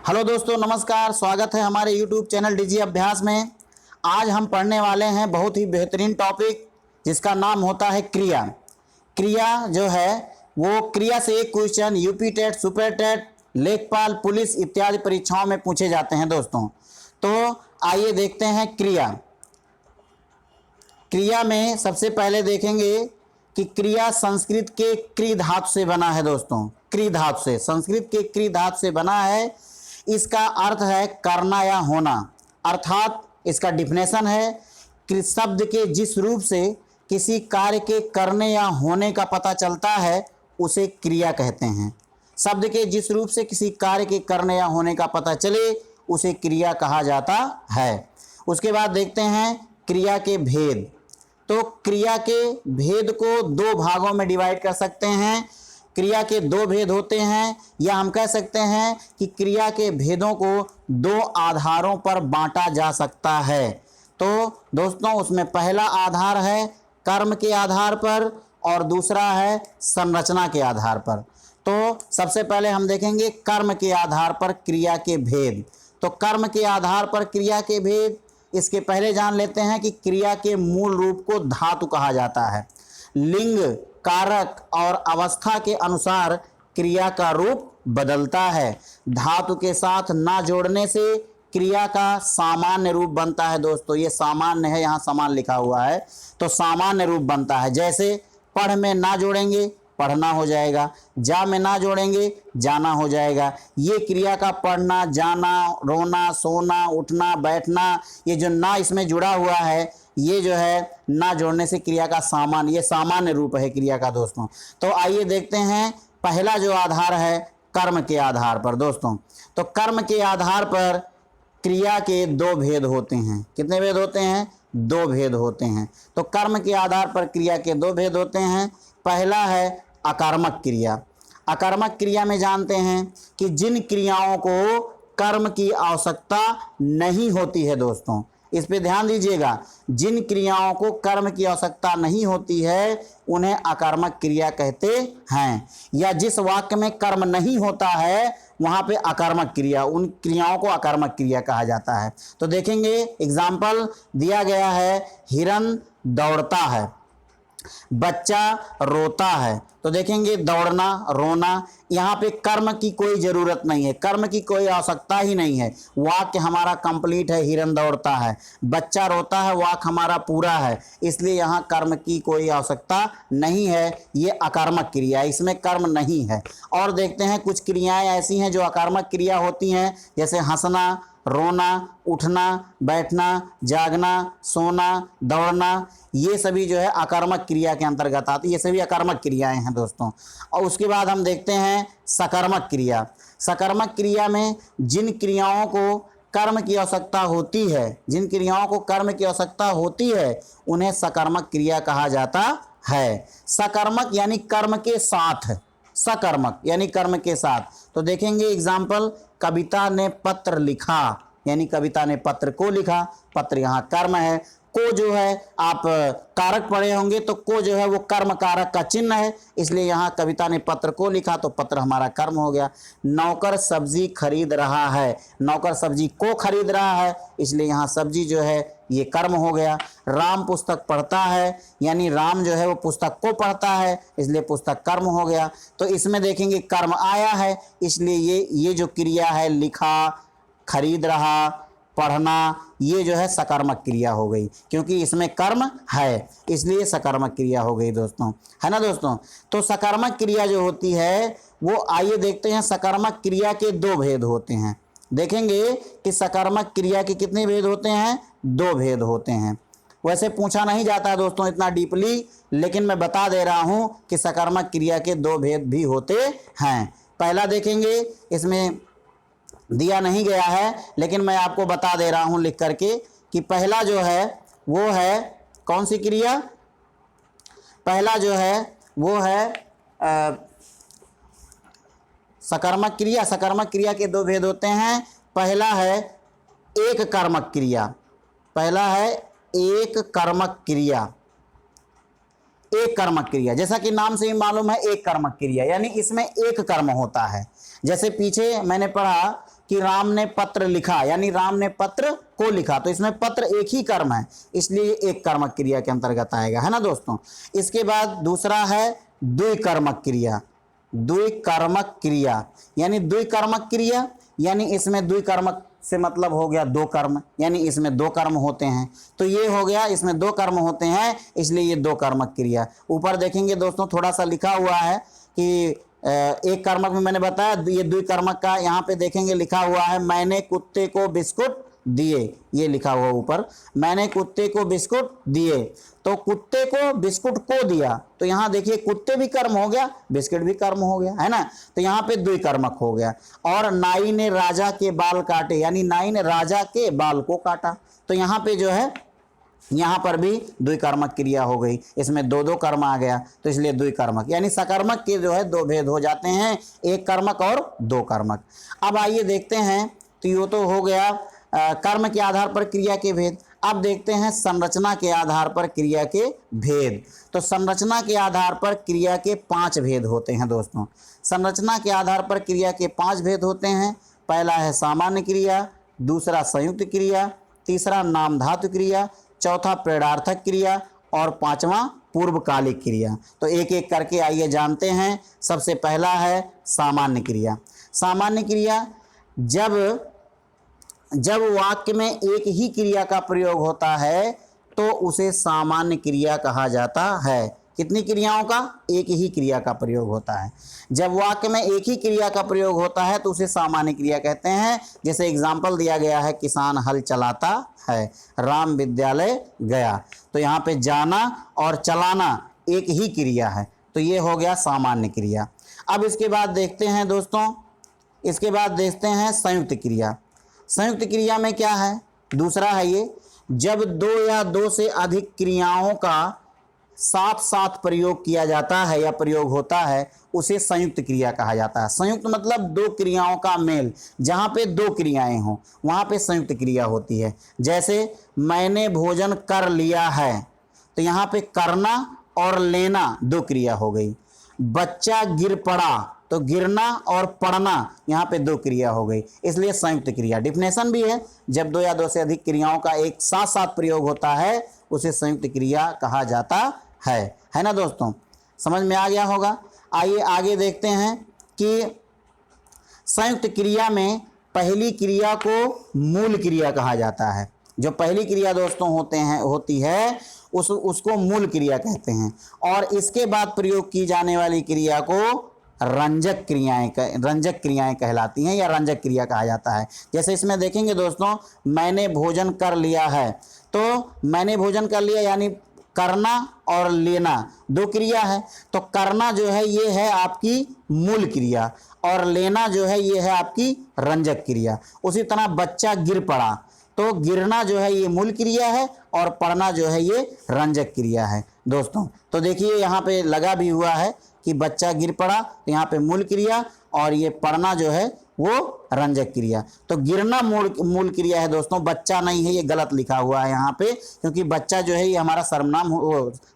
Hello दोस्तों, नमस्कार। स्वागत है हमारे YouTube चैनल डीजी अभ्यास में। आज हम पढ़ने वाले हैं बहुत ही बेहतरीन टॉपिक जिसका नाम होता है क्रिया। क्रिया जो है वो क्रिया से एक question UP TET, Super TET, लेखपाल, पुलिस इत्यादि परीक्षाओं में पूछे जाते हैं दोस्तों। तो आइए देखते हैं क्रिया। क्रिया में सबसे पहले देखेंगे कि क्रिया संस्कृत के क्रि धातु से बना है दोस्तों। क्रि धातु से, संस्कृत के क्रि धातु से बना है। इसका अर्थ है करना या होना, अर्थात इसका डिफिनेशन है कि शब्द के जिस रूप से किसी कार्य के करने या होने का पता चलता है उसे क्रिया कहते हैं। शब्द के जिस रूप से किसी कार्य के करने या होने का पता चले उसे क्रिया कहा जाता है। उसके बाद देखते हैं क्रिया के भेद। तो क्रिया के भेद को दो भागों में डिवाइड कर सकते हैं। क्रिया के दो भेद होते हैं, या हम कह सकते हैं कि क्रिया के भेदों को दो आधारों पर बांटा जा सकता है। तो दोस्तों उसमें पहला आधार है कर्म के आधार पर और दूसरा है संरचना के आधार पर। तो सबसे पहले हम देखेंगे कर्म के आधार पर क्रिया के भेद। तो कर्म के आधार पर क्रिया के भेद, इसके पहले जान लेते हैं कि क्रिया के मूल रूप को धातु कहा जाता है। लिंग, कारक और अवस्था के अनुसार क्रिया का रूप बदलता है। धातु के साथ ना जोड़ने से क्रिया का सामान्य रूप बनता है दोस्तों। ये सामान्य है, यहाँ समान लिखा हुआ है, तो सामान्य रूप बनता है। जैसे पढ़ में ना जोड़ेंगे पढ़ना हो जाएगा, जा में ना जोड़ेंगे जाना हो जाएगा। ये क्रिया का पढ़ना, जाना, रोना, सोना, उठना, बैठना, ये जो ना इसमें जुड़ा हुआ है, ये जो है ना जोड़ने से क्रिया का सामान्य, ये सामान्य रूप है क्रिया का दोस्तों। तो आइए देखते हैं पहला जो आधार है कर्म के आधार पर दोस्तों। तो कर्म के आधार पर क्रिया के दो भेद होते हैं। कितने भेद होते हैं? दो भेद होते हैं। तो कर्म के आधार पर क्रिया के दो भेद होते हैं। पहला है अकर्मक क्रिया। अकर्मक क्रिया में जानते हैं कि जिन क्रियाओं को कर्म की आवश्यकता नहीं होती है दोस्तों, इस पे ध्यान दीजिएगा, जिन क्रियाओं को कर्म की आवश्यकता नहीं होती है उन्हें अकर्मक क्रिया कहते हैं। या जिस वाक्य में कर्म नहीं होता है वहाँ पे अकर्मक क्रिया, उन क्रियाओं को अकर्मक क्रिया कहा जाता है। तो देखेंगे एग्जाम्पल दिया गया है, हिरन दौड़ता है, बच्चा रोता है। तो देखेंगे दौड़ना, रोना, यहाँ पे कर्म की कोई ज़रूरत नहीं है, कर्म की कोई आवश्यकता ही नहीं है। वाक्य हमारा कंप्लीट है, हिरन दौड़ता है, बच्चा रोता है, वाक्य हमारा पूरा है, इसलिए यहाँ कर्म की कोई आवश्यकता नहीं है। ये अकर्मक क्रिया, इसमें कर्म नहीं है। और देखते हैं कुछ क्रियाएं ऐसी हैं जो अकर्मक क्रिया होती हैं, जैसे हंसना, रोना, उठना, बैठना, जागना, सोना, दौड़ना, ये सभी जो है अकर्मक क्रिया के अंतर्गत आती है। ये सभी अकर्मक क्रियाएं हैं दोस्तों। और उसके बाद हम देखते हैं सकर्मक क्रिया। सकर्मक क्रिया में जिन क्रियाओं को कर्म की आवश्यकता होती है, जिन क्रियाओं को कर्म की आवश्यकता होती है उन्हें सकर्मक क्रिया कहा जाता है। सकर्मक यानी कर्म के साथ, सकर्मक यानी कर्म के साथ। तो देखेंगे एग्जाम्पल, कविता ने पत्र लिखा, यानी कविता ने पत्र को लिखा, पत्र यहाँ कर्म है। को जो है आप कारक पढ़े होंगे, तो को जो है वो कर्म कारक का चिन्ह है, इसलिए यहाँ कविता ने पत्र को लिखा तो पत्र हमारा कर्म हो गया। नौकर सब्जी खरीद रहा है, नौकर सब्जी को खरीद रहा है, इसलिए यहाँ सब्जी जो है ये कर्म हो गया। राम पुस्तक पढ़ता है, यानी राम जो है वो पुस्तक को पढ़ता है, इसलिए पुस्तक कर्म हो गया। तो इसमें देखेंगे कर्म आया है, इसलिए ये जो क्रिया है लिखा, खरीद रहा, पढ़ना, ये जो है सकर्मक क्रिया हो गई, क्योंकि इसमें कर्म है इसलिए सकर्मक क्रिया हो गई दोस्तों, है ना दोस्तों। तो सकर्मक क्रिया जो होती है वो, आइए देखते हैं, सकर्मक क्रिया के दो भेद होते हैं। देखेंगे कि सकर्मक क्रिया के कितने भेद होते हैं? दो भेद होते हैं। वैसे पूछा नहीं जाता है दोस्तों इतना डीपली, लेकिन मैं बता दे रहा हूं कि सकर्मक क्रिया के दो भेद भी होते हैं। पहला देखेंगे, इसमें दिया नहीं गया है लेकिन मैं आपको बता दे रहा हूं लिख करके, कि पहला जो है वो है कौन सी क्रिया? पहला जो है वो है सकर्मक क्रिया। सकर्मक क्रिया के दो भेद होते हैं। पहला है एक कर्मक क्रिया, पहला है एक कर्मक क्रिया। एक कर्मक क्रिया, जैसा कि नाम से ही मालूम है, एक कर्मक क्रिया यानी इसमें एक कर्म होता है। जैसे पीछे मैंने पढ़ा कि राम ने पत्र लिखा, यानी राम ने पत्र को लिखा, तो इसमें पत्र एक ही कर्म है, इसलिए एक कर्मक क्रिया के अंतर्गत आएगा, है ना दोस्तों। इसके बाद दूसरा है द्विकर्मक क्रिया। द्विकर्मक क्रिया यानी द्विकर्मक क्रिया यानी इसमें द्विकर्मक से मतलब हो गया दो कर्म, यानी इसमें दो कर्म होते हैं, तो ये हो गया इसमें दो कर्म होते हैं, इसलिए ये दो कर्मक क्रिया। ऊपर देखेंगे दोस्तों थोड़ा सा लिखा हुआ है कि एक कर्मक में मैंने बताया, ये द्विकर्मक का यहाँ पे देखेंगे लिखा हुआ है, मैंने कुत्ते को बिस्कुट दिए, ये लिखा हुआ ऊपर, मैंने कुत्ते को बिस्कुट दिए, तो कुत्ते को बिस्कुट को दिया, तो यहाँ देखिए कुत्ते भी कर्म हो गया, बिस्किट भी कर्म हो गया, है ना, तो यहाँ पे द्विकर्मक हो गया। और नाई ने राजा के बाल काटे, यानी नाई ने राजा के बाल को काटा, तो यहाँ पे जो है यहाँ पर भी द्विकर्मक क्रिया हो गई, इसमें दो दो कर्म आ गया, तो इसलिए द्विकर्मक, यानी सकर्मक के जो है दो भेद हो जाते हैं, एक कर्मक और दो कर्मक। अब आइए देखते हैं, तो ये तो हो गया कर्म के आधार पर क्रिया के भेद। अब देखते हैं संरचना के आधार पर क्रिया के भेद। तो संरचना के आधार पर क्रिया के 5 भेद होते हैं दोस्तों। संरचना के आधार पर क्रिया के 5 भेद होते हैं। पहला है सामान्य क्रिया, दूसरा संयुक्त क्रिया, तीसरा नाम धातु क्रिया, चौथा प्रेरणार्थक क्रिया और पांचवा पूर्वकालिक क्रिया। तो एक एक करके आइए जानते हैं। सबसे पहला है सामान्य क्रिया। सामान्य क्रिया जब वाक्य में एक ही क्रिया का प्रयोग होता है तो उसे सामान्य क्रिया कहा जाता है। कितनी क्रियाओं का? एक ही क्रिया का प्रयोग होता है। जब वाक्य में एक ही क्रिया का प्रयोग होता है तो उसे सामान्य क्रिया कहते हैं। जैसे एग्जाम्पल दिया गया है, किसान हल चलाता है, राम विद्यालय गया, तो यहाँ पे जाना और चलाना एक ही क्रिया है, तो ये हो गया सामान्य क्रिया। अब इसके बाद देखते हैं दोस्तों, इसके बाद देखते हैं संयुक्त क्रिया। संयुक्त क्रिया में क्या है? दूसरा है ये, जब दो या दो से अधिक क्रियाओं का साथ साथ प्रयोग किया जाता है या प्रयोग होता है, उसे संयुक्त क्रिया कहा जाता है। संयुक्त मतलब दो क्रियाओं का मेल, जहाँ पे दो क्रियाएं हों वहाँ पे संयुक्त क्रिया होती है। जैसे मैंने भोजन कर लिया है, तो यहाँ पे करना और लेना दो क्रिया हो गई। बच्चा गिर पड़ा, तो गिरना और पढ़ना यहाँ पे दो क्रिया हो गई, इसलिए संयुक्त क्रिया। डिफिनेशन भी है, जब दो या दो से अधिक क्रियाओं का एक साथ साथ प्रयोग होता है उसे संयुक्त क्रिया कहा जाता है ना दोस्तों। समझ में आ गया होगा। आइए आगे देखते हैं कि संयुक्त क्रिया में पहली क्रिया को मूल क्रिया कहा जाता है। जो पहली क्रिया दोस्तों होती है उसको मूल क्रिया कहते हैं, और इसके बाद प्रयोग की जाने वाली क्रिया को रंजक क्रियाएं कहलाती हैं या रंजक क्रिया कहा जाता है। जैसे इसमें देखेंगे दोस्तों, मैंने भोजन कर लिया है, तो मैंने भोजन कर लिया यानी करना और लेना दो क्रिया है, तो करना जो है ये है आपकी मूल क्रिया और लेना जो है ये है आपकी रंजक क्रिया। उसी तरह बच्चा गिर पड़ा, तो गिरना जो है ये मूल क्रिया है और पढ़ना जो है ये रंजक क्रिया है दोस्तों। तो देखिए यहाँ पे लगा भी हुआ है कि बच्चा गिर पड़ा, तो यहाँ पे मूल क्रिया और ये पढ़ना जो है वो रंजक क्रिया। तो गिरना मूल क्रिया है दोस्तों, बच्चा नहीं है, ये गलत लिखा हुआ है यहाँ पे, क्योंकि बच्चा जो है ये हमारा सर्वनाम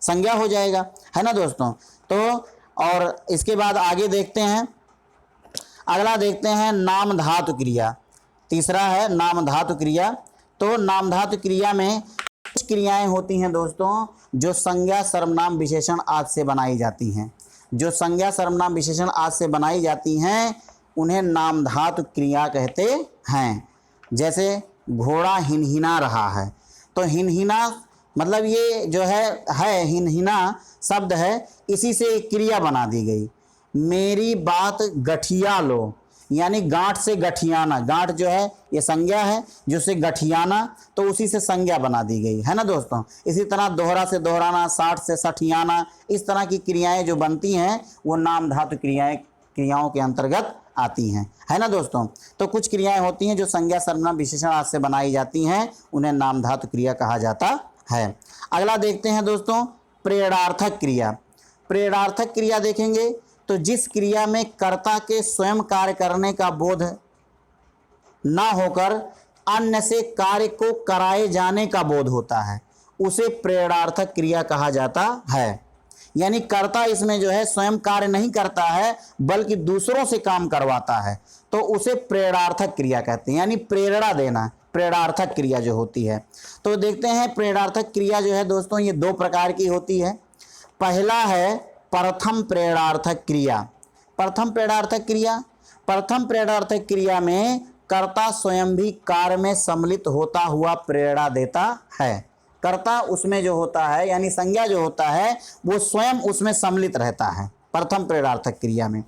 संज्ञा हो जाएगा, है ना दोस्तों। तो और इसके बाद आगे देखते हैं, अगला देखते हैं नाम धातु क्रिया। तीसरा है नाम धातु क्रिया। तो नाम धातु क्रिया में कुछ क्रियाएं होती हैं दोस्तों जो संज्ञा सर्वनाम विशेषण आदि से बनाई जाती हैं। जो संज्ञा सर्वनाम विशेषण आदि से बनाई जाती हैं उन्हें नाम धातु क्रिया कहते हैं। जैसे घोड़ा हिनहिना रहा है, तो हिनहिना मतलब ये जो है हिनहिना शब्द है, इसी से एक क्रिया बना दी गई। मेरी बात गठिया लो, यानी गांठ से गठियाना, गांठ जो है ये संज्ञा है, जो से गठियाना, तो उसी से संज्ञा बना दी गई, है ना दोस्तों। इसी तरह दोहरा से दोहराना, साठ से सठियाना, इस तरह की क्रियाएं जो बनती हैं वो नाम धातु क्रियाओं के अंतर्गत आती हैं, है ना दोस्तों। तो कुछ क्रियाएं होती हैं जो संज्ञा सर्वनाम विशेषण आदि से बनाई जाती हैं, उन्हें नाम धातु क्रिया कहा जाता है। अगला देखते हैं दोस्तों प्रेरणार्थक क्रिया। प्रेरणार्थक क्रिया देखेंगे तो जिस क्रिया में कर्ता के स्वयं कार्य करने का बोध ना होकर अन्य से कार्य को कराए जाने का बोध होता है, उसे प्रेरणार्थक क्रिया कहा जाता है। यानी कर्ता इसमें जो है स्वयं कार्य नहीं करता है बल्कि दूसरों से काम करवाता है, तो उसे प्रेरणार्थक क्रिया कहते हैं, यानी प्रेरणा देना, प्रेरणार्थक क्रिया जो होती है। तो देखते हैं प्रेरणार्थक क्रिया जो है दोस्तों ये दो प्रकार की होती है। पहला है प्रथम प्रेरणार्थक क्रिया। प्रथम प्रेरणार्थक क्रिया, प्रथम प्रेरणार्थक क्रिया में कर्ता स्वयं भी कार्य में सम्मिलित होता हुआ प्रेरणा देता है। कर्ता उसमें जो होता है यानी संज्ञा जो होता है वो स्वयं उसमें सम्मिलित रहता है प्रथम प्रेरणार्थक क्रिया में।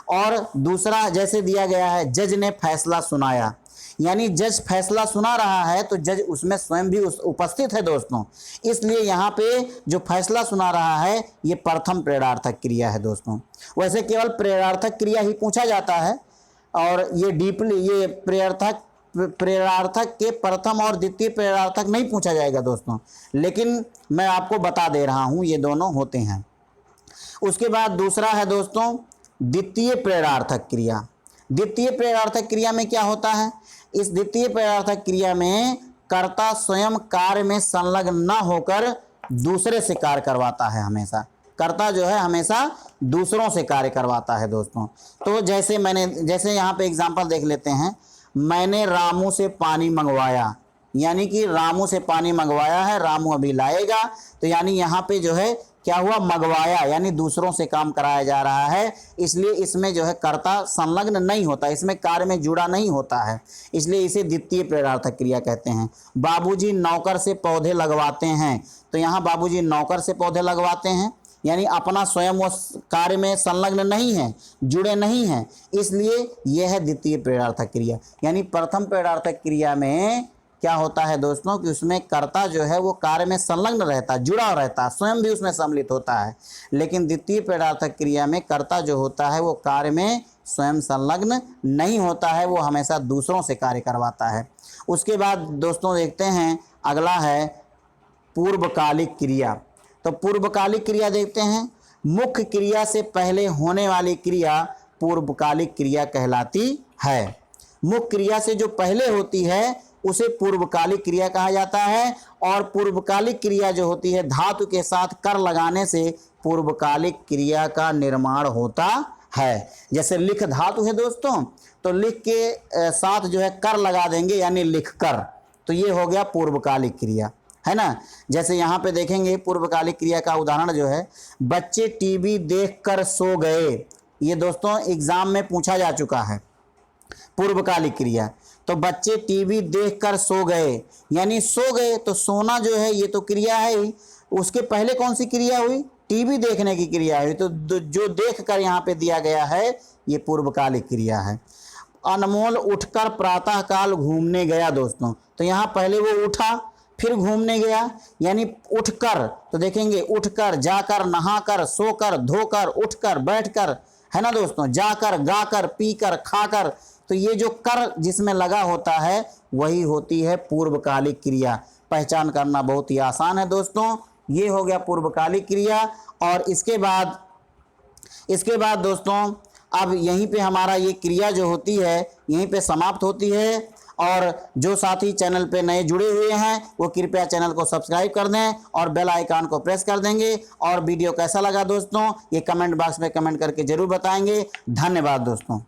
और दूसरा जैसे दिया गया है जज ने फैसला सुनाया, यानी जज फैसला सुना रहा है तो जज उसमें स्वयं भी उपस्थित है दोस्तों, इसलिए यहाँ पे जो फैसला सुना रहा है ये प्रथम प्रेरणार्थक क्रिया है दोस्तों। वैसे केवल प्रेरणार्थक क्रिया ही पूछा जाता है और ये डीपली ये प्रेरणार्थक के प्रथम और द्वितीय प्रेरणार्थक नहीं पूछा जाएगा दोस्तों, लेकिन मैं आपको बता दे रहा हूँ ये दोनों होते हैं। उसके बाद दूसरा है दोस्तों द्वितीय प्रेरणार्थक क्रिया। द्वितीय प्रेरणार्थक क्रिया में क्या होता है, इस द्वितीय प्रेरणार्थक क्रिया में कर्ता स्वयं कार्य में संलग्न न होकर दूसरे से कार्य करवाता है। हमेशा कर्ता जो है हमेशा दूसरों से कार्य करवाता है दोस्तों। तो जैसे यहाँ पे एग्जांपल देख लेते हैं, मैंने रामू से पानी मंगवाया, यानी कि रामू से पानी मंगवाया है, रामू अभी लाएगा, तो यानी यहाँ पे जो है क्या हुआ, मंगवाया, यानी दूसरों से काम कराया जा रहा है, इसलिए इसमें जो है कर्ता संलग्न नहीं होता, इसमें कार्य में जुड़ा नहीं होता है, इसलिए इसे द्वितीय प्रेरणार्थक क्रिया कहते हैं। बाबूजी नौकर से पौधे लगवाते हैं, तो यहाँ बाबूजी नौकर से पौधे लगवाते हैं, यानी अपना स्वयं वो कार्य में संलग्न नहीं है, जुड़े नहीं हैं, इसलिए यह है द्वितीय प्रेरणार्थक क्रिया। यानी प्रथम प्रेरणार्थक क्रिया में क्या होता है दोस्तों कि उसमें कर्ता जो है वो कार्य में संलग्न रहता है, जुड़ा रहता है, स्वयं भी उसमें सम्मिलित होता है। लेकिन द्वितीय प्रेरणार्थक क्रिया में कर्ता जो होता है वो कार्य में स्वयं संलग्न नहीं होता है, वो हमेशा दूसरों से कार्य करवाता है। उसके बाद दोस्तों देखते हैं अगला है पूर्वकालिक क्रिया। तो पूर्वकालिक क्रिया देखते हैं, मुख्य क्रिया से पहले होने वाली क्रिया पूर्वकालिक क्रिया कहलाती है। मुख्य क्रिया से जो पहले होती है उसे पूर्वकालिक क्रिया कहा जाता है, और पूर्वकालिक क्रिया जो होती है धातु के साथ कर लगाने से पूर्वकालिक क्रिया का निर्माण होता है। जैसे लिख धातु है दोस्तों, तो लिख के साथ जो है कर लगा देंगे यानी लिख कर, तो ये हो गया पूर्वकालिक क्रिया, है ना। जैसे यहाँ पे देखेंगे पूर्वकालिक क्रिया का उदाहरण जो है, बच्चे टीवी देखकर सो गए, ये दोस्तों एग्जाम में पूछा जा चुका है पूर्वकालिक क्रिया। तो बच्चे टीवी देखकर सो गए, यानी सो गए, तो सोना जो है ये तो क्रिया है ही, उसके पहले कौन सी क्रिया हुई, टीवी देखने की क्रिया हुई, तो जो देख कर यहाँ पे दिया गया है ये पूर्वकालिक क्रिया है। अनमोल उठकर प्रातःकाल घूमने गया दोस्तों, तो यहाँ पहले वो उठा फिर घूमने गया, यानी उठकर, तो देखेंगे उठकर, जाकर, नहाकर, सोकर, धोकर, उठकर, बैठकर, है ना दोस्तों, जाकर, गाकर, पीकर, खाकर, तो ये जो कर जिसमें लगा होता है वही होती है पूर्वकालिक क्रिया। पहचान करना बहुत ही आसान है दोस्तों। ये हो गया पूर्वकालिक क्रिया। और इसके बाद दोस्तों अब यहीं पे हमारा ये क्रिया जो होती है यहीं पे समाप्त होती है। और जो साथी चैनल पे नए जुड़े हुए हैं वो कृपया चैनल को सब्सक्राइब कर दें और बेल आइकन को प्रेस कर देंगे। और वीडियो कैसा लगा दोस्तों ये कमेंट बॉक्स में कमेंट करके ज़रूर बताएंगे। धन्यवाद दोस्तों।